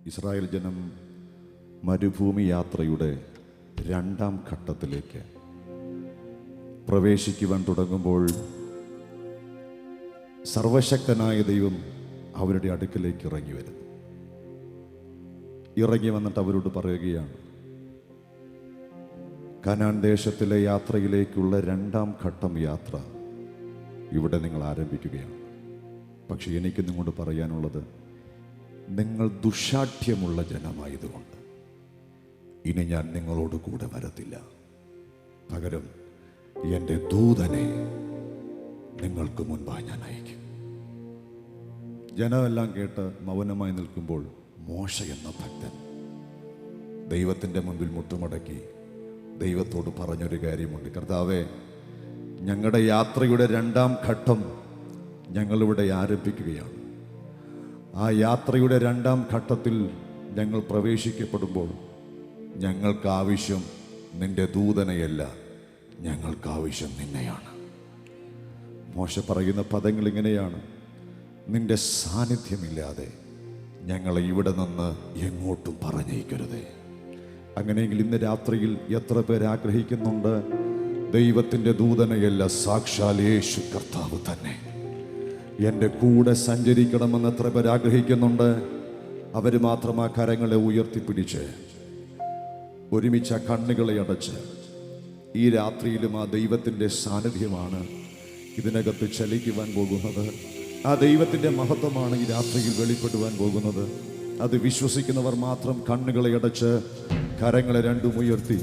Israel ജനം മരുഭൂമി യാത്രയുടെ രണ്ടാം ഘട്ടത്തിലേക്ക് പ്രവേശിക്കുവാൻ തുടങ്ങുമ്പോൾ സർവശക്തനായ ദൈവം അവരുടെ അടുക്കിലേക്ക് ഇറങ്ങി വരുന്നു. ഇറങ്ങി വന്നിട്ട് അവരോട് പറയുകയാണ്, കനാൻ ദേശത്തിലെ യാത്രയിലേക്കുള്ള രണ്ടാം ഘട്ടം യാത്ര ഇവിടെ നിങ്ങൾ ആരംഭിക്കുകയാണ്. പക്ഷെ എനിക്ക് നിങ്ങളോട് പറയാനുള്ളത്, നിങ്ങൾ ദുശാഠ്യമുള്ള ജനമായതുകൊണ്ട് ഇനി ഞാൻ നിങ്ങളോട് കൂടെ വരത്തില്ല. പകരം എൻ്റെ ദൂതനെ നിങ്ങൾക്ക് മുൻപായി ഞാൻ അയക്കും. ജനമെല്ലാം കേട്ട് മൗനമായി നിൽക്കുമ്പോൾ മോശ എന്ന ഭക്തൻ ദൈവത്തിൻ്റെ മുൻപിൽ മുട്ടുമടക്കി ദൈവത്തോട് പറഞ്ഞൊരു കാര്യമുണ്ട്. കർത്താവേ, ഞങ്ങളുടെ യാത്രയുടെ രണ്ടാം ഘട്ടം ഞങ്ങളിവിടെ ആരംഭിക്കുകയാണ്. ആ യാത്രയുടെ രണ്ടാം ഘട്ടത്തിൽ ഞങ്ങൾ പ്രവേശിക്കപ്പെടുമ്പോൾ ഞങ്ങൾക്ക് ആവശ്യം നിന്റെ ദൂതനെയല്ല, ഞങ്ങൾക്ക് ആവശ്യം നിന്നെയാണ്. മോശ പറയുന്ന പദങ്ങൾ ഇങ്ങനെയാണ്: നിന്റെ സാന്നിധ്യമില്ലാതെ ഞങ്ങളെ ഇവിടെ നിന്ന് എങ്ങോട്ടും പറഞ്ഞേക്കരുതേ. അങ്ങനെയെങ്കിൽ ഇന്ന് രാത്രിയിൽ എത്ര പേര് ആഗ്രഹിക്കുന്നുണ്ട്, ദൈവത്തിൻ്റെ ദൂതനെയല്ല, സാക്ഷാൽ യേശു കർത്താവ് തന്നെ എൻ്റെ കൂടെ സഞ്ചരിക്കണമെന്ന് എത്ര പേര് ആഗ്രഹിക്കുന്നുണ്ട്? അവർ മാത്രം ആ കരങ്ങളെ ഉയർത്തിപ്പിടിച്ച് ഒരുമിച്ച് ആ കണ്ണുകളെ അടച്ച് ഈ രാത്രിയിലും ആ ദൈവത്തിൻ്റെ സാന്നിധ്യമാണ് ഇതിനകത്ത് ചലിക്കുവാൻ പോകുന്നത്. ആ ദൈവത്തിൻ്റെ മഹത്വമാണ് ഈ രാത്രിയിൽ വെളിപ്പെടുവാൻ പോകുന്നത്. അത് വിശ്വസിക്കുന്നവർ മാത്രം കണ്ണുകളെ അടച്ച് കരങ്ങളെ രണ്ടും ഉയർത്തി,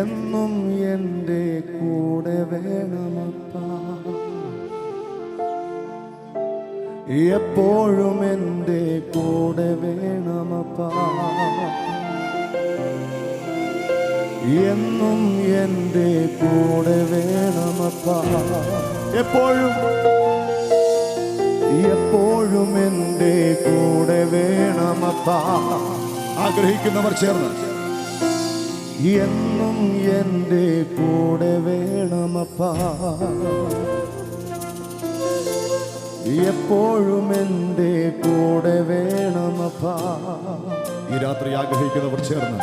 എന്നും എൻ്റെ കൂടെ വേണമപ്പാ, എപ്പോഴും എൻ്റെ കൂടെ വേണമപ്പാ, എന്നും എൻ്റെ കൂടെ വേണമപ്പാ, എപ്പോഴും എപ്പോഴും എൻ്റെ കൂടെ വേണമപ്പാ. ആഗ്രഹിക്കുന്നവർ ചേർന്ന്, എന്നും എൻ്റെ കൂടെ വേണമപ്പാ, എപ്പോഴും എൻ്റെ കൂടെ വേണമപ്പാ. ഈ രാത്രി ആഗ്രഹിക്കുന്നവർ ചേർന്ന്,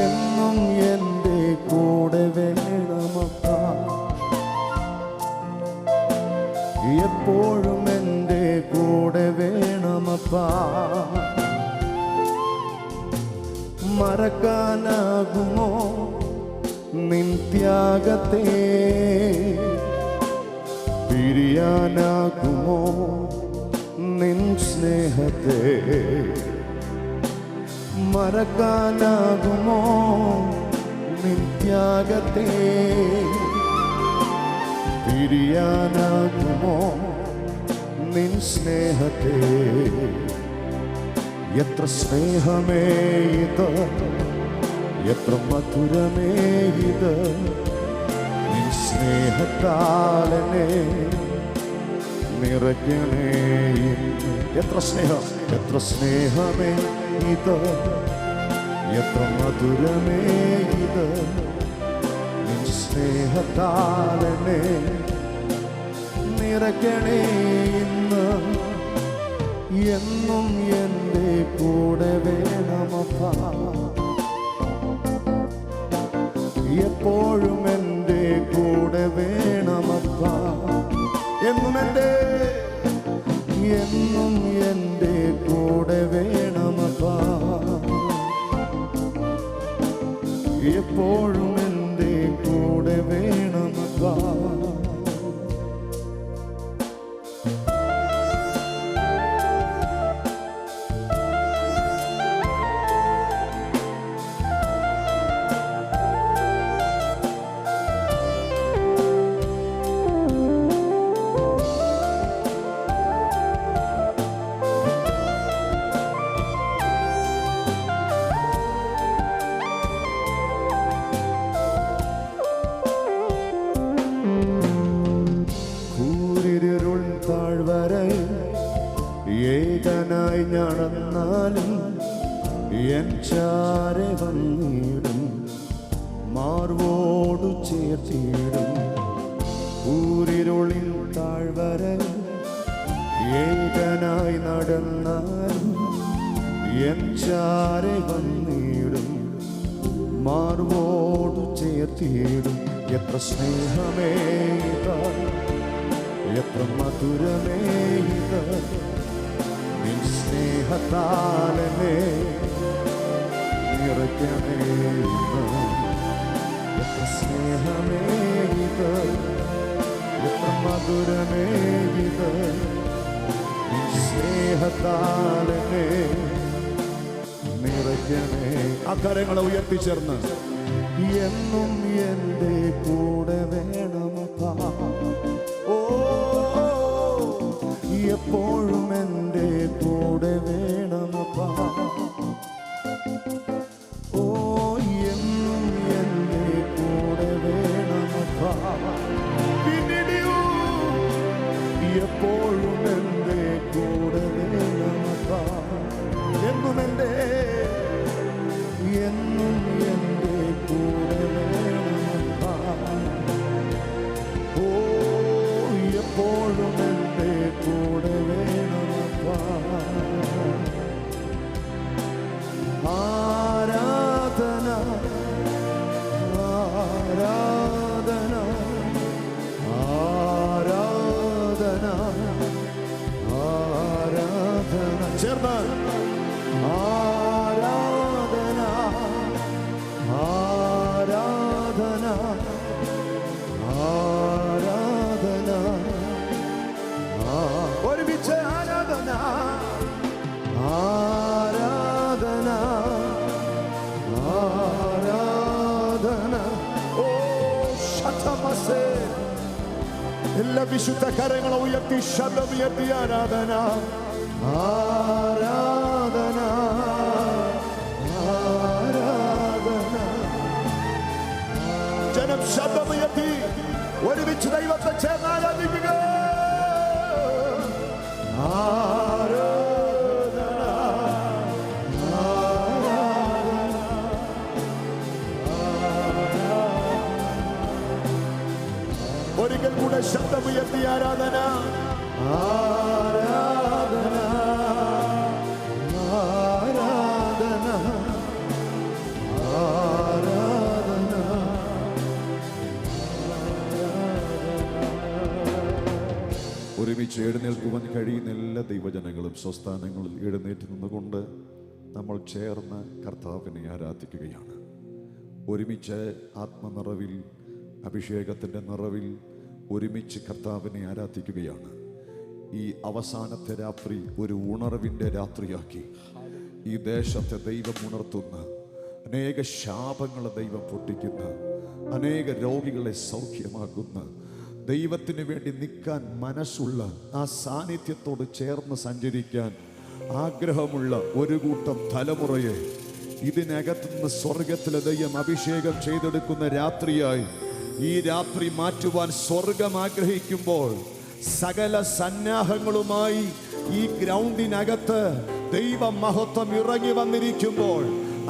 എന്നും എൻ്റെ കൂടെ വേണമപ്പാ, എപ്പോഴും എൻ്റെ കൂടെ വേണമപ്പാ. മറക്കാനാകുമോ നിൻ ത്യാഗത്തെ, പിരിയാനാകുമോ നിൻ സ്നേഹത്തെ, മറക്കാനാകുമോ നിൻ ത്യാഗത്തെ, പിരിയാനാകുമോ നിൻ സ്നേഹത്തെ. എത്ര സ്നേഹമേ ഇത്, എത്ര മധുരമേ ഇത്, നിൻ സ്നേഹത്താലനെ നിറയ്ക്കണേ. എത്ര സ്നേഹം, എത്ര സ്നേഹമേ ഇത്, എത്ര മധുരമേ ഇത്, നിൻ സ്നേഹത്താലനെ നിറയ്ക്കണേ ഇന്ന്. എന്നും എൻ്റെ കൂടെ വേണമപ്പാ, എപ്പോഴും എൻ്റെ കൂടെ വേണമപ്പാ, എന്നും എൻ്റെ കൂടെ വേണമപ്പാ, എപ്പോഴും എൻ്റെ കൂടെ വേണമപ്പാ. ഏകനായി നടന്നാലും എൻ ചാരെ വന്നിടും, മാർവോടു ചേർത്തിടും. ഊരിരുളിൽ താഴ്വര ഏകനായി നടന്നാൽ എൻ ചാരെ വന്നിടും, മാർവോട് ചേർത്തിടും. എത്ര സ്നേഹമേ ഇത്, എത്ര മധുരമേ ഇത്, നിൻ സ്നേഹത്താലേ നിറയ്ക്കണേ. എത്ര സ്നേഹമേ ഇത്, എത്ര മധുരമേ ഇത്, നിൻ സ്നേഹത്താലേ നിറയ്ക്കണേ. ആ കരങ്ങളെ ഉയർത്തിച്ചേർന്ന് എന്നും എൻ്റെ കൂടെ വേണമപ്പാ, ഓ എപ്പോഴും എൻ്റെ കൂടെ വേണമപ്പാ, ഓ എന്നും എൻ്റെ കൂടെ വേണമപ്പാ, എപ്പോഴും എൻ്റെ കൂടെ വേണമപ്പാ, എന്നും എൻ്റെ കൂടെ വേണമപ്പാ, ഓ എപ്പോഴും എൻ്റെ കൂടെ വേണമപ്പാ. ആരാധന ആരാധന ആരാധന ആരാധന ചേർന്ന് ആരാധന ആരാധന ആരാധന ഒരുമിച്ച് ആരാധന ആരാധന ആരാധന. ഓ ശതമസേ എല്ലാ വിശുദ്ധ കരങ്ങളെ ഉയർത്തി ശബ്ദമുയർത്തി ആരാധന ആരാധന ആരാധന. ജനം ശബ്ദമുയർത്തി ഒരുമിച്ച് ദൈവത്തെ ചേർന്ന് ആരാധിക്കുക. ആരാധന ആരാധന ഒരിക്കൽ കൂടെ ശബ്ദമുയർത്തി ആരാധന ആരാധന ആരാധന ആരാധന. ഒരുമിച്ച് എഴുന്നേൽക്കുവാൻ കഴിയുന്ന എല്ലാ ദൈവജനങ്ങളും സ്വസ്ഥാനങ്ങളിൽ എഴുന്നേറ്റ് നിന്നുകൊണ്ട് നമ്മൾ ചേർന്ന് കർത്താവിനെ ആരാധിക്കുകയാണ്. ഒരുമിച്ച് ആത്മനിറവിൽ അഭിഷേകത്തിൻ്റെ നിറവിൽ ഒരുമിച്ച് കർത്താവിനെ ആരാധിക്കുകയാണ്. ഈ അവസാനത്തെ രാത്രി ഒരു ഉണർവിൻ്റെ രാത്രിയാക്കി ഈ ദേശത്തെ ദൈവം ഉണർത്തുന്ന, അനേക ശാപങ്ങളെ ദൈവം പൊട്ടിക്കുന്ന, അനേക രോഗികളെ സൗഖ്യമാക്കുന്ന, ദൈവത്തിന് വേണ്ടി നിൽക്കാൻ മനസ്സുള്ള, ആ സാന്നിധ്യത്തോട് ചേർന്ന് സഞ്ചരിക്കാൻ ആഗ്രഹമുള്ള ഒരു കൂട്ടം തലമുറയെ ഇതിനകത്തുനിന്ന് സ്വർഗത്തിലെ ദൈവം അഭിഷേകം ചെയ്തെടുക്കുന്ന രാത്രിയായി ഈ രാത്രി മാറ്റുവാൻ സ്വർഗം ആഗ്രഹിക്കുമ്പോൾ സകല സന്നാഹങ്ങളുമായി ഈ ഗ്രൗണ്ടിനകത്ത് ദൈവ മഹത്വം ഇറങ്ങി വന്നിരിക്കുമ്പോൾ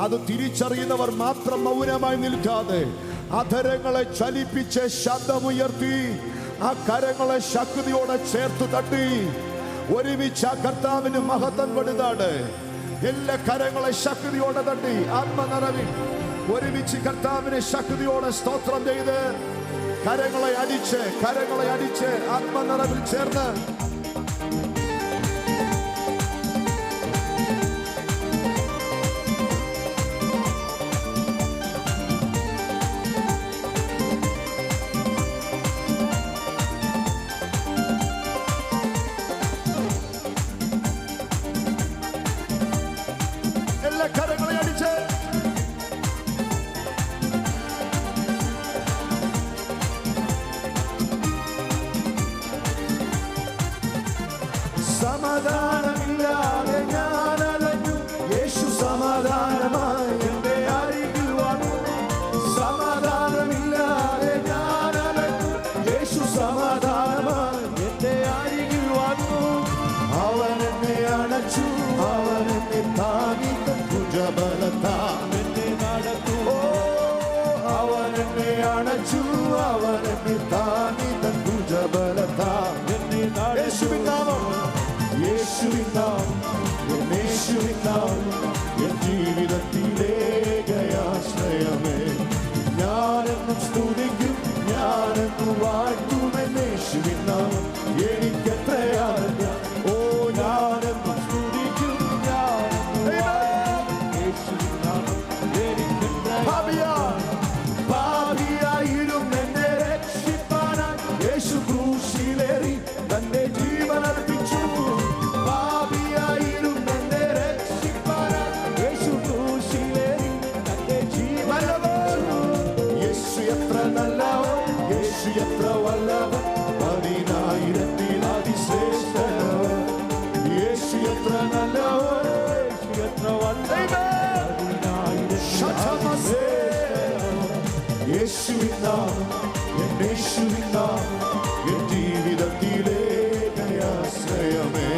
അത് തിരിച്ചറിയുന്നവർ മാത്രം മൗനമായി നിൽക്കാതെ അധരങ്ങളെ ചലിപ്പിച്ച് ശബ്ദമുയർത്തി ആ കരങ്ങളെ ശക്തിയോടെ ചേർത്ത് തട്ടി ഒരുമിച്ച് ആ കർത്താവിന് മഹത്വം കൊടുത്താണ്. എല്ലാ കരങ്ങളെ ശക്തിയോടെ തട്ടി ആത്മനിറവിൽ ഒരുമിച്ച് കർത്താവിനെ ശക്തിയോടെ സ്തോത്രം ചെയ്ത് കരങ്ങളെ അടിച്ച് ആത്മനിറവിൽ ചേർന്ന് എല്ലാ കരങ്ങളെ അടിച്ച് സമാധാനമില്ലാതെ ഞാൻ അലഞ്ഞു, യേശു സമാധാനമായി എന്റെ അരികിൽ വന്നു. സമാധാനമില്ലാതെ ഞാൻ അലഞ്ഞു, യേശു സമാധാനമായി എന്റെ അരികിൽ വന്നു. അവൻ എന്നെ അണച്ചു, അവൻ എന്നെ താങ്ങി ഭുജബലത്താൽ എന്നെ നടന്നു. ഓ അവൻ എന്നെ അണച്ചു, അവൻ എന്നെ താങ്ങി ഭുജബലത്താൽ എന്നെ നടന്നു. യേശുവിൻ നാമം യേശുവിൻ യേശുവിൻ നാമം എൻ ജീവിതത്തിലേകയാശ്രയമേ. ഞാനെന്നും സ്തുതിക്കും, ഞാനെന്നും വാഴ്ത്തുമെൻ യേശുവിൻ നാമം എനിക്കെത്രയാണ്. ഓ ഞാനെന്നും സ്തുതിക്കും, ഞാനെന്നും വാഴ്ത്തുമെൻ യേശുവിൻ നാമം എനിക്കെത്രയാണ്. പാപിയായിരുന്നു എന്നെ രക്ഷിപ്പാനായി യേശു ക്രൂശിലേറി തന്റെ ജീവൻ അർപ്പിച്ചു. പാപിയായിരുന്നു എന്നെ രക്ഷിപ്പാനായി യേശു ക്രൂശിലേറി തന്റെ ജീവൻ അർപ്പിച്ചു. യേശു എത്ര നല്ലവൻ, യേശു എത്ര വല്ലവൻ, 10,000 അതിശ്രേഷ്ഠനവൻ. യേശു എത്ര നല്ലവൻ, യേശു എത്ര വല്ലവൻ, 10,000 യേശുവിൻ നാമം എൻ യേശുവിൻ നാമം എൻ ജീവിതത്തിലേകയാശ്രയമേ.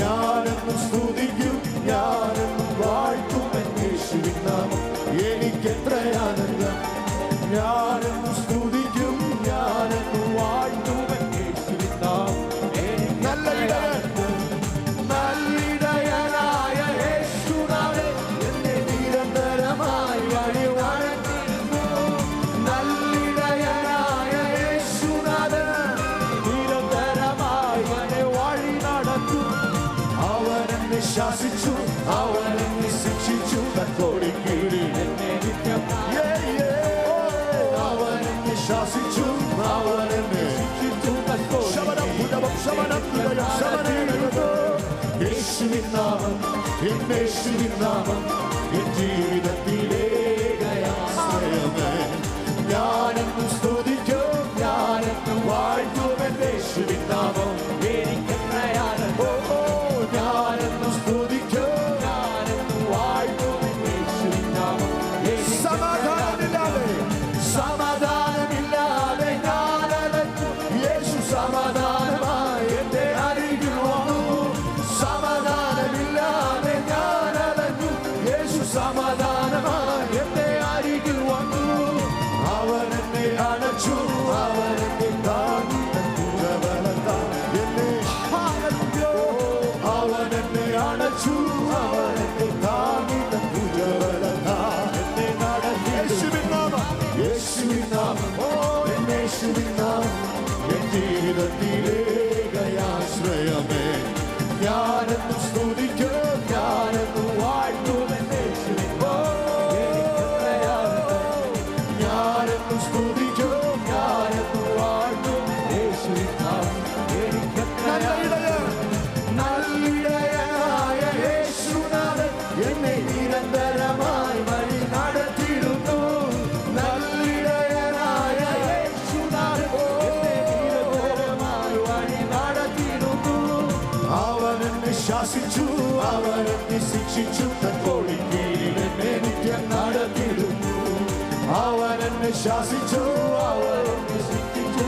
ഞാനെന്നും സ്തുതിക്കും, ഞാനെന്നും വാഴ്ത്തുമെൻ യേശുവിൻ നാമം എനിക്കെത്രയാനന്ദം. ഞാനെന്നും സ്തുതിക്കും, ഞാനെന്നും വാഴ്ത്തുമെൻ യേശുവിൻ നാമം എനിക്കെത്രയാനന്ദം. നല്ലിടയനായ യേശുനാഥൻ എന്നെ നിരന്തരമായി വഴി നടത്തുന്നു. നല്ലിടയനായ യേശുനാഥൻ നിരന്തരമായി എന്നെ വഴി നടത്തും. അവൻ എന്നെ ശാസിച്ചു, അവൻ എന്നെ ശിക്ഷിച്ചു, തക്കോടിക്കീഴിൽ എന്നെ നിത്യം. അവൻ എന്നെ ശാസിച്ചു, അവൻ എന്നെ ശിക്ഷിച്ചു, യേശുവിൻ നാമം എൻ യേശുവിൻ നാമം എൻ ജീവിതത്തിലേകയാശ്രയമേ. ഞാനെന്നും സ്തുതിക്കും, ഞാനെന്നും വാഴ്ത്തുമെൻ യേശുവിൻ നാമം എനിക്കെത്രയാനന്ദം. ഞാനെന്നും സ്തുതിക്കും, ഞാനെന്നും വാഴ്ത്തുമെൻ യേശുവിൻ നാമം. സമാധാനമില്ലാതെ സമാധാനമില്ലാതെ ഞാൻ അലഞ്ഞു, യേശു സമാധാനമായി എന്റെ അരികിൽ വന്നു. സമാധാനമില്ലാതെ ഞാൻ അലഞ്ഞു, യേശു സമാധാനമായി എന്റെ അരികിൽ വന്നു. അവൻ എന്നെ അണച്ചു, അവൻ എന്നെ താങ്ങി എന്നെ. അവൻ എന്നെ അണച്ചു, അവൻ എന്നെ താങ്ങി എന്നെ നടത്തി. യേശുവിൻ നാമം, യേശുവിൻ നാമം, ഓ എൻ യേശുവിൻ നാമം എൻ ജീവിതത്തിലേകയാശ്രയമേ. ഞാനെന്നും സ്തുതിക്കും, ഞാനെന്നും വാഴ്ത്തുമെൻ യേശുവിൻ നാമം എനിക്കെത്രയാനന്ദം. ഞാനെന്നും സ്തുതിക്കും, ഞാനെന്നും വാഴ്ത്തുമെൻ യേശുവിൻ നാമം എനിക്കെത്രയാനന്ദം. നല്ലിടയനായ യേശുനാഥൻ എന്നെ നിരന്തരമായി വഴി നടത്തിയിടുന്നു. നല്ലിടയനായ യേശുനാഥൻ എന്നെ നിരന്തരമായി വഴി നടത്തിയിടുന്നു. അവൻ എന്നെ ശാസിച്ചു, അവൻ എന്നെ ശിക്ഷിച്ചു, തക്കോടിക്കീഴിൽ എന്നെ നിത്യം നടത്തിയിടുന്നു. അവൻ എന്നെ ശാസിച്ചു, അവൻ എന്നെ ശിക്ഷിച്ചു,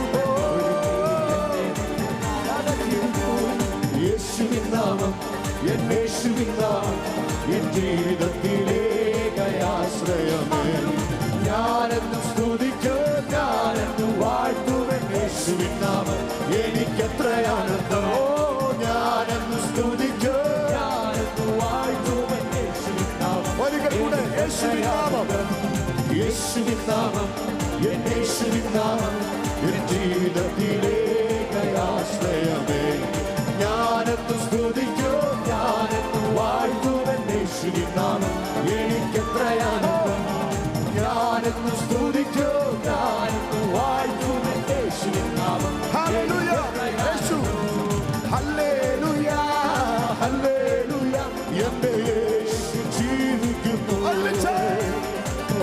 യേശുവിൻ നാമം എൻ യേശുവിൻ നാമം എൻ ജീവിതത്തിലേകയാശ്രയമേ. ഞാനെന്നും സ്തുതിക്കും, ഞാനെന്നും വാഴ്ത്തുമെൻ യേശുവിൻ നാമം എനിക്കെത്രയാനന്ദം. ഓ ഞാനെന്നും സ്തുതിക്കും, ഞാനെന്നും വാഴ്ത്തുമെൻ യേശുവിൻ നാമം. ഒരിക്കൽ കൂടെ യേശുവിൻ നാമം, യേശുവിൻ നാമം എൻ യേശുവിൻ നാമം എൻ ജീവിതത്തിലേകയാശ്രയമേ. ഞാനെന്നും സ്തുതിക്കും, ഞാനെന്നും വാഴ്ത്തുമെൻ യേശുവിൻ നാമം എനിക്കെത്രയാനന്ദം. ഞാനെന്നും സ്തുതിക്കും, ഞാനെന്നും വാഴ്ത്തുമെൻ യേശുവിൻ നാമം. ഹല്ലേലൂയ യേശു, ഹല്ലേലൂയ ഹല്ലേലൂയ എന്റെ യേശു ജീവിക്കുന്നു.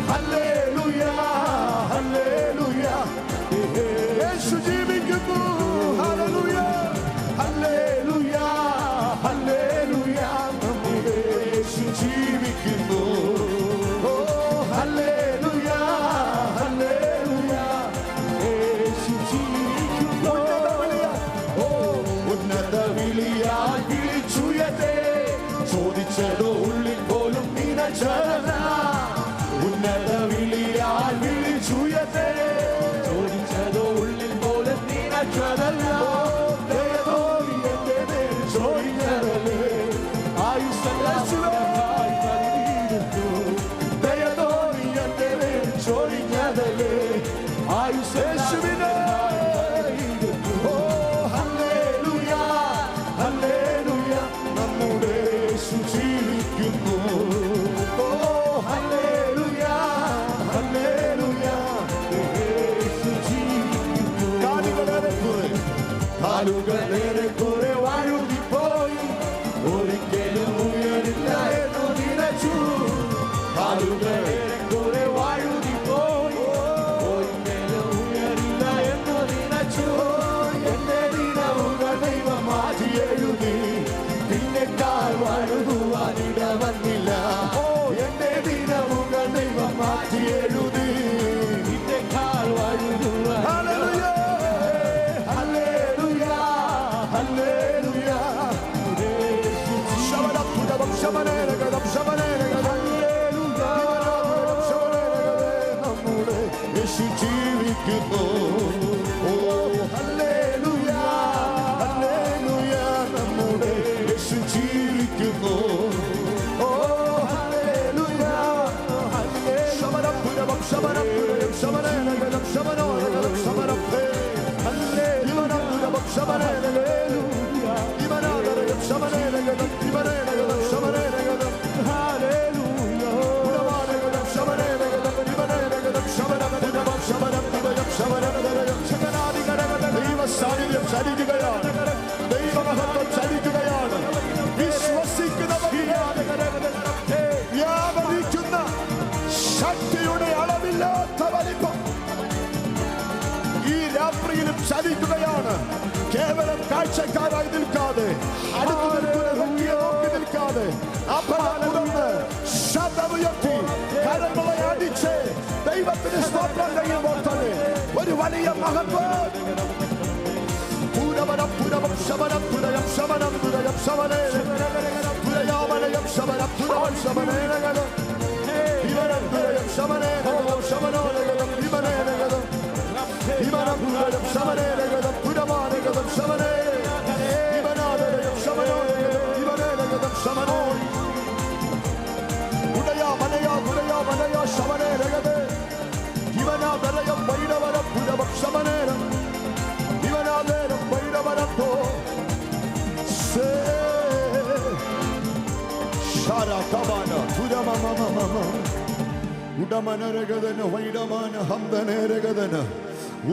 ഹല്ലേലൂയ ഹല്ലേലൂയ യേശു ജീവിക്കുന്നു. ഹല്ലേലൂയ ഹല്ലേലൂയ ഹല്ലേലൂയ യേശു ജീവിക്കുന്നു. ഓ ഹല്ലേലൂയ ഹല്ലേലൂയ യേശു ജീവിക്കുന്നു. ഓ ഉന്നത വിളിയാൽ വിളിച്ചുയർത്തേ, ചോദിച്ചതോ ഉള്ളിൽ പോലും നിനച്ചതല്ല. ഉന്നത വിളിയാൽ വിളിച്ചുയർത്തേ, ചോദിച്ചതോ ഉള്ളിൽ പോലും നിനച്ചതല്ല. ചോദിച്ചതല്ലേ ആയുസ് കാലുകൾ നേരെ കുറെ വഴുതിപ്പോയി, ഒരിക്കലും ഉയരില്ല എന്നു നിലച്ചു. കാലുകൾ നേരെ കുറെ വഴുതിപ്പോയി, ഒരിക്കലും ഉയരില്ല എന്നു നിലച്ചു. എന്റെ ദിനവുകൾ ദൈവം മാറ്റി എഴുതി, പിന്നെ കാൽ വഴുതുവാനിട വന്നില്ല. എന്റെ ദിനവുകൾ ദൈവം മാറ്റി എഴുതി, പിന്നെ കാൽ വഴുതുവാൻ. ഹല്ലേലൂയ ഹല്ലേലൂയ ഹല്ലേലൂയ. ശബദം ശബനേരഗദം ശബനേരഗദം നമ്മുടെ യേശു ജീവിക്കുന്നു. ഓ ഹല്ലേലൂയ ഹല്ലേലൂയ, നമ്മുടെ യേശു ജീവിക്കുന്നു. ഓ ഹല്ലേലൂയ ഹല്ലേലൂയ. ശബദം ശബനപുരം ശബനേരഗദം ശബനോരഗദം ശബനപേ ഹല്ലേലൂയ ശബനേരഗദം ഇവനാദരഗദം ശബനേരഗദം ഇവനേരഗദം ശബനേരഗദം ഹല്ലേലൂയ ഉടവാനഗദം ശബനേരഗദം ഇവനേരഗദം ശബനപുരം ശബനപുരം ശബനേരഗദം ശബനാദിഗദം. ദൈവ സാന്നിധ്യം ചലിക്കുകയാണ്, ദൈവമഹത്വം ചലിക്കുകയാണ്. വിശ്വസിക്കുന്നവർ വ്യാപരിക്കുന്ന ശക്തിയുടെ അളവില്ലാത്ത വലിപ്പം ഈ രാത്രിയിലും ചലിക്കുകയാണ്. കേവലം കാഴ്ചക്കാരായി നിൽക്കാതെ, അടുത്ത് നിൽക്കുന്ന രോഗിയെ നോക്കി നിൽക്കാതെ, അപരാധമുടന്ന് ശബ്ദമുയർത്തി കരങ്ങളെ അടിച്ച് ദൈവത്തിന് സ്തോത്രം ചെയ്യുമ്പോൾ തന്നെ ഒരു വലിയ മഹത്വം. പൂരവനം പുരവം ശമനം പുരയം ശമനം പുരയം ശമനേ പുരയാമനയം ശമനം പുരവൻ ശമനേനഗതം ഇവനം പുരയം ശമനേനഗതം ശമനോനഗതം ഇവനേനഗതം ഇവനം പുരയം ശമനേനഗതം പുരമാനഗതം ശമനേ ഇവനാദരയം ശമനോനഗതം ഇവനേനഗതം ശമനോ ഉടയാമനയാ ശമനേനഗതേ ഇവനാദരയം വൈരവനം പുരവം ശമനേനം ഇവനാദരം വൈരവനത്തോ ശാരകവന പുരമമമമ ഉടമനരഗദന വൈരമാന ഹംദനേരഗദന.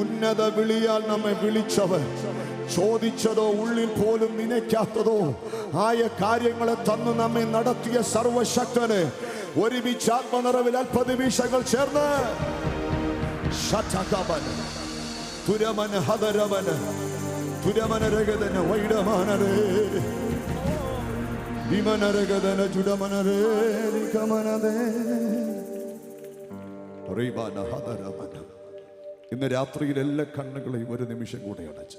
ഉന്നത വിളിയാൽ നമ്മെ വിളിച്ചവൻ, ചോദിച്ചതോ ഉള്ളിൽ പോലും നനയ്ക്കാത്തതോ ആയ കാര്യങ്ങളെ തന്നു നമ്മെ നടത്തിയ സർവശക്തന് ഒരുമിച്ച് ആത്മനിറവിൽ അല്പനിമിഷങ്ങൾ ചേർന്ന് ശതകവന തുരമന ഹദരവന തുരമനരഗദന വൈഡമാനരേ വിമനരഗദന ചുടമനരേ നികമനദേ റീബാന ഹദരവന. ഇന്ന് രാത്രിയിൽ എല്ലാ കണ്ണുകളെയും ഒരു നിമിഷം കൂടെ അടച്ച്,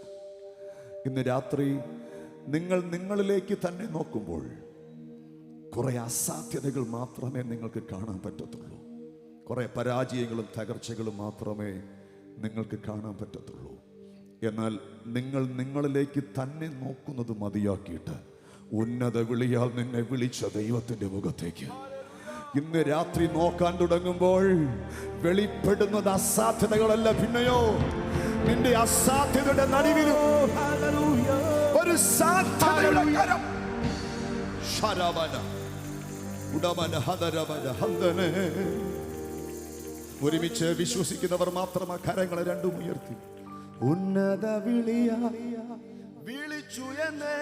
ഇന്ന് രാത്രി നിങ്ങൾ നിങ്ങളിലേക്ക് തന്നെ നോക്കുമ്പോൾ കുറെ അസാധ്യതകൾ മാത്രമേ നിങ്ങൾക്ക് കാണാൻ പറ്റത്തുള്ളൂ. കുറെ പരാജയങ്ങളും തകർച്ചകളും മാത്രമേ നിങ്ങൾക്ക് കാണാൻ പറ്റത്തുള്ളൂ. എന്നാൽ നിങ്ങൾ നിങ്ങളിലേക്ക് തന്നെ നോക്കുന്നത് മതിയാക്കിയിട്ട് ഉന്നത വിളിയാൽ നിന്നെ വിളിച്ച ദൈവത്തിന്റെ മുഖത്തേക്ക് ഇന്ന് രാത്രി നോക്കാൻ തുടങ്ങുമ്പോൾ വെളിപ്പെടുന്നത് അസാധ്യതകളല്ല, പിന്നെയോ നിന്റെ അസാധ്യതയുടെ നടുവിലും ഒരു സാധ്യതയുടെ കരം. ശരവന ഉടമന ഹദരവന ഹന്ദനേ. ഒരുമിച്ച് വിശ്വസിക്കുന്നവർ മാത്രം ആ കരങ്ങളെ രണ്ടും ഉയർത്തി ഉന്നത വിളിയാ വിളിച്ചു എന്നെ,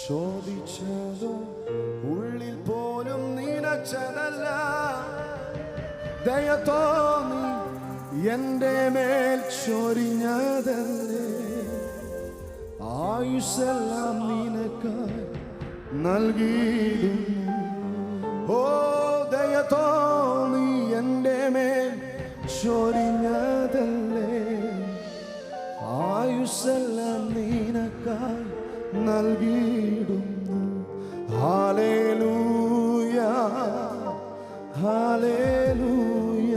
ചോദിച്ചതോ ഉള്ളിൽ പോലും നിനച്ചതല്ല. ദയ തോന്നി എന്റെ മേൽ ചൊരിഞ്ഞതല്ലേ, ആയുസ്സെല്ലാം നിനക്കായി നൽകിയിടുന്നു. ഓ ദയ തോന്നി എന്റെ മേൽ ചൊരിഞ്ഞതല്ലേ, ആയുസ്സെല്ലാം നിനക്കായി നൽകിയിടുന്നു. ഹല്ലേലൂയ ഹല്ലേലൂയ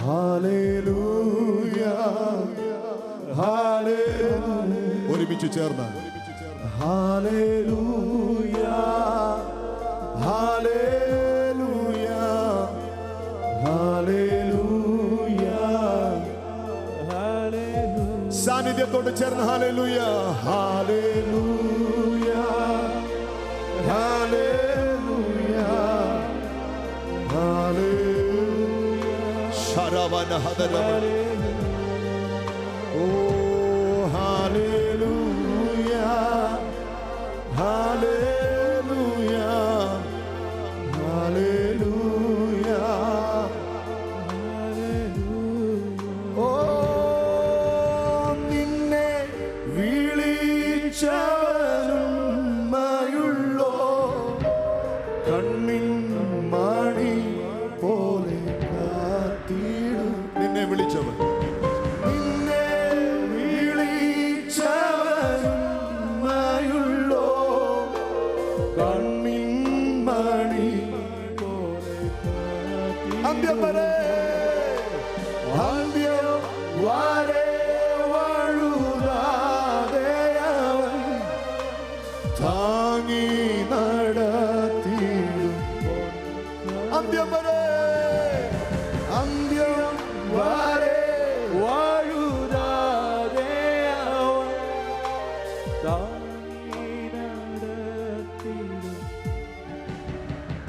ഹല്ലേലൂയ ഹല്ലേലൂയ. ഒരുമിച്ച് ചേർന്ന് ഹല്ലേലൂയ ഹല്ലേലൂയ ഹല്ലേലൂയ ഹല്ലേലൂയ. സാന്നിധ്യത്തോട് ചേർന്ന് ഹല്ലേലൂയ ഹല്ലേലൂയ ഹല്ലേലൂയ ഹല്ലേലൂയ. ശരവന ഹദരവന. ഓ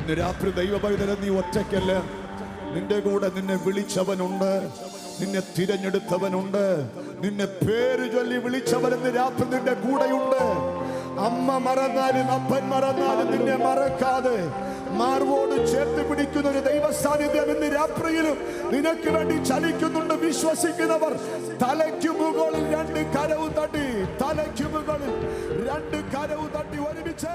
ഇന്ന് രാത്രി ദൈവപൈതലേ, നീ ഒറ്റയ്ക്കല്ല. നിന്റെ കൂടെ നിന്നെ വിളിച്ചവനുണ്ട്, നിന്നെ തിരഞ്ഞെടുത്തവനുണ്ട്, നിന്നെ പേര് ചൊല്ലി വിളിച്ചവൻ ഇന്ന് രാത്രി നിന്റെ കൂടെയുണ്ട്. അമ്മ മറന്നാലും അപ്പൻ മറന്നാലും നിന്നെ മറക്കാതെ മാർവോട് ചേർത്ത് പിടിക്കുന്ന ഒരു ദൈവ സാന്നിധ്യം ഇന്ന് രാത്രിയിലും നിനക്ക് വേണ്ടി ചലിക്കുന്നുണ്ട്. വിശ്വസിക്കുന്നവർ തലയ്ക്കു മുകളിൽ 2 കരവും തട്ടി, തലയ്ക്കു മുകളിൽ 2 കരവും തട്ടി ഒരുമിച്ച്